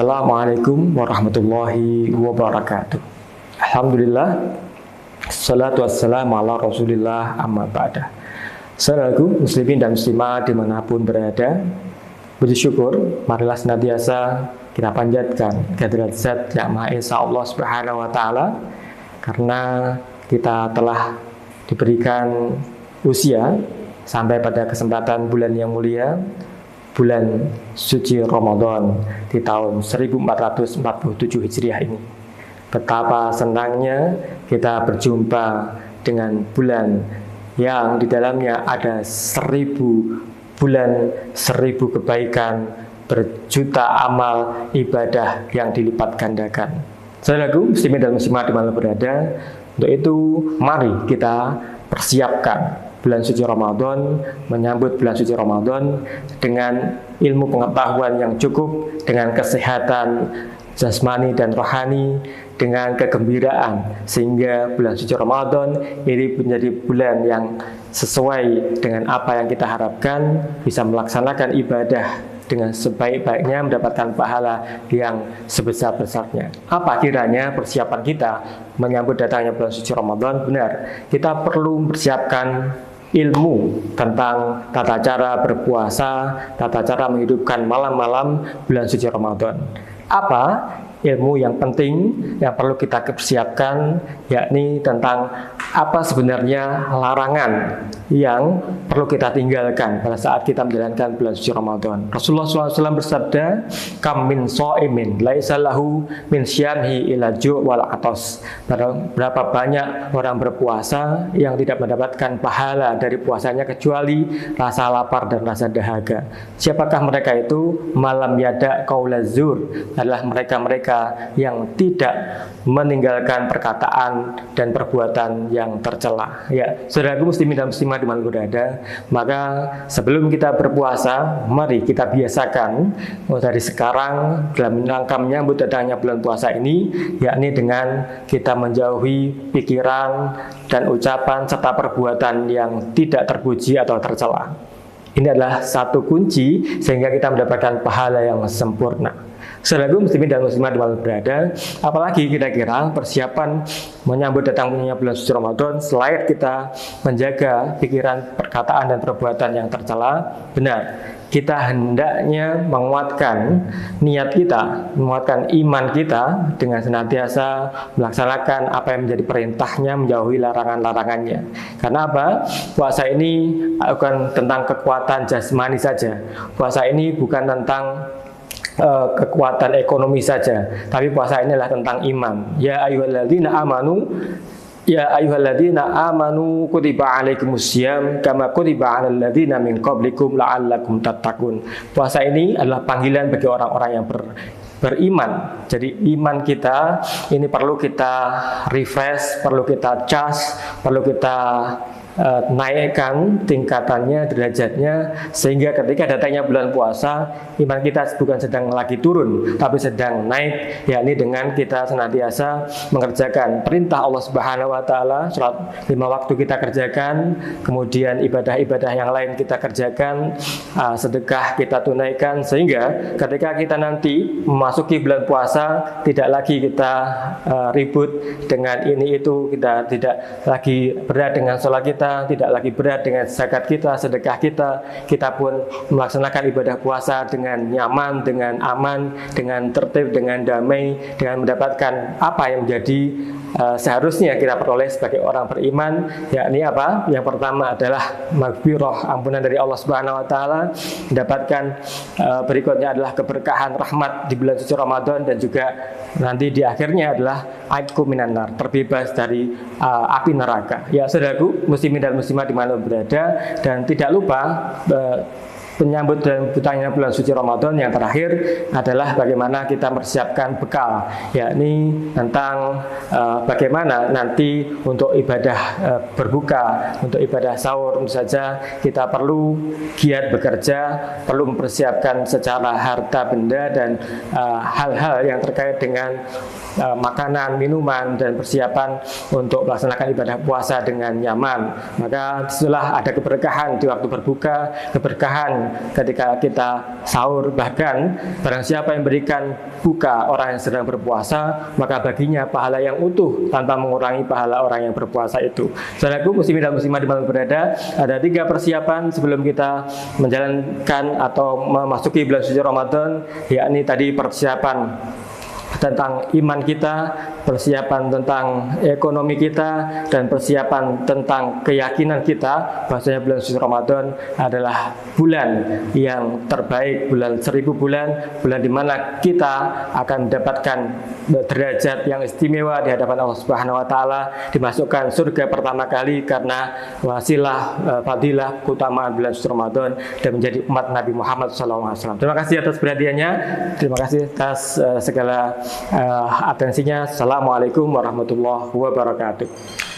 Assalamualaikum warahmatullahi wabarakatuh. Alhamdulillah, salatu wassalamu ala rasulillah amma ba'da. Saudaraku muslimin dan muslimah dimanapun berada, puji syukur marilah senantiasa kita panjatkan kehadirat Zat yang Maha Esa Allah Subhanahu wa taala, karena kita telah diberikan usia sampai pada kesempatan bulan yang mulia, bulan suci Ramadan di tahun 1447 Hijriah ini. Betapa senangnya kita berjumpa dengan bulan yang di dalamnya ada 1000 bulan, 1000 kebaikan, berjuta amal ibadah yang dilipat gandakan. Saudaraku muslimin dan muslimah di mana berada, untuk itu mari kita persiapkan bulan suci Ramadan, menyambut bulan suci Ramadan dengan ilmu pengetahuan yang cukup, dengan kesehatan jasmani dan rohani, dengan kegembiraan, sehingga bulan suci Ramadan ini menjadi bulan yang sesuai dengan apa yang kita harapkan, bisa melaksanakan ibadah dengan sebaik-baiknya, mendapatkan pahala yang sebesar-besarnya. Apa kiranya persiapan kita menyambut datangnya bulan suci Ramadan? Benar, kita perlu mempersiapkan ilmu tentang tata cara berpuasa, tata cara menghidupkan malam-malam bulan suci Ramadan. Apa ilmu yang penting yang perlu kita persiapkan, yakni tentang apa sebenarnya larangan yang perlu kita tinggalkan pada saat kita menjalankan bulan suci Ramadan. Rasulullah SAW bersabda, "Kam min sha'imin laisa lahu min syamhi ila ju' wal atas." Berapa banyak orang berpuasa yang tidak mendapatkan pahala dari puasanya kecuali rasa lapar dan rasa dahaga. Siapakah mereka itu? Malam yada qaulazur, adalah mereka-mereka yang tidak meninggalkan perkataan dan perbuatan yang tercela. Ya, saudaraku muslimin dan muslimah di mana berada, maka sebelum kita berpuasa, mari kita biasakan dari sekarang dalam rangka menyambut datangnya bulan puasa ini, yakni dengan kita menjauhi pikiran dan ucapan serta perbuatan yang tidak terpuji atau tercela. Ini adalah satu kunci sehingga kita mendapatkan pahala yang sempurna. Saudaraku muslimin dan muslimah di mana berada, apalagi kira-kira persiapan menyambut datangnya bulan suci Ramadan selain kita menjaga pikiran, perkataan dan perbuatan yang tercela? Benar, kita hendaknya menguatkan niat kita, menguatkan iman kita dengan senantiasa melaksanakan apa yang menjadi perintahnya, menjauhi larangan-larangannya. Karena apa? Puasa ini bukan tentang kekuatan jasmani saja. Puasa ini bukan tentang kekuatan ekonomi saja, tapi puasa ini adalah tentang iman. Ya ayyuhalladzina amanu kutiba alaikumusiyam kama kutiba alal ladzina min qablikum la'allakum tattaqun. Puasa ini adalah panggilan bagi orang-orang yang beriman. Jadi iman kita ini perlu kita refresh, perlu kita cas, perlu kita naikkan tingkatannya, derajatnya, sehingga ketika datangnya bulan puasa, iman kita bukan sedang lagi turun, tapi sedang naik, yakni dengan kita senantiasa mengerjakan perintah Allah Subhanahu wa taala, sholat 5 waktu kita kerjakan, kemudian ibadah-ibadah yang lain kita kerjakan, sedekah kita tunaikan, sehingga ketika kita nanti memasuki bulan puasa, tidak lagi kita ribut dengan ini itu, kita tidak lagi berat dengan sholat kita, tidak lagi berat dengan zakat kita, sedekah kita pun melaksanakan ibadah puasa dengan nyaman, dengan aman, dengan tertib, dengan damai, dengan mendapatkan apa yang menjadi seharusnya kita peroleh sebagai orang beriman, yakni apa? Yang pertama adalah maghfirah, ampunan dari Allah Subhanahu wa taala, mendapatkan berikutnya adalah keberkahan rahmat di bulan suci Ramadan, dan juga nanti di akhirnya adalah aitqu minan nar, terbebas dari api neraka. Ya saudaraku muslimin dan muslimah di mana berada, dan tidak lupa penyambut dan datangnya bulan suci Ramadan yang terakhir adalah bagaimana kita mempersiapkan bekal, yakni tentang bagaimana nanti untuk ibadah berbuka, untuk ibadah sahur. Tentu saja kita perlu giat bekerja, perlu mempersiapkan secara harta benda dan hal-hal yang terkait dengan makanan, minuman, dan persiapan untuk melaksanakan ibadah puasa dengan nyaman. Maka setelah ada keberkahan di waktu berbuka, keberkahan berikan ketika kita sahur, bahkan barang siapa yang berikan buka orang yang sedang berpuasa, maka baginya pahala yang utuh tanpa mengurangi pahala orang yang berpuasa itu. Saudaraku muslimin dan muslimah di mana berada, ada 3 persiapan sebelum kita menjalankan atau memasuki bulan suci Ramadan, yakni tadi persiapan tentang iman kita, persiapan tentang ekonomi kita, dan persiapan tentang keyakinan kita bahwasanya bulan suci Ramadan adalah bulan yang terbaik, bulan 1000 bulan, bulan di mana kita akan mendapatkan derajat yang istimewa di hadapan Allah Subhanahu wa taala, dimasukkan surga pertama kali karena wasilah fadilah keutamaan bulan suci Ramadan dan menjadi umat Nabi Muhammad SAW. Terima kasih atas perhatiannya, terima kasih atas segala atensinya. Assalamualaikum warahmatullahi wabarakatuh.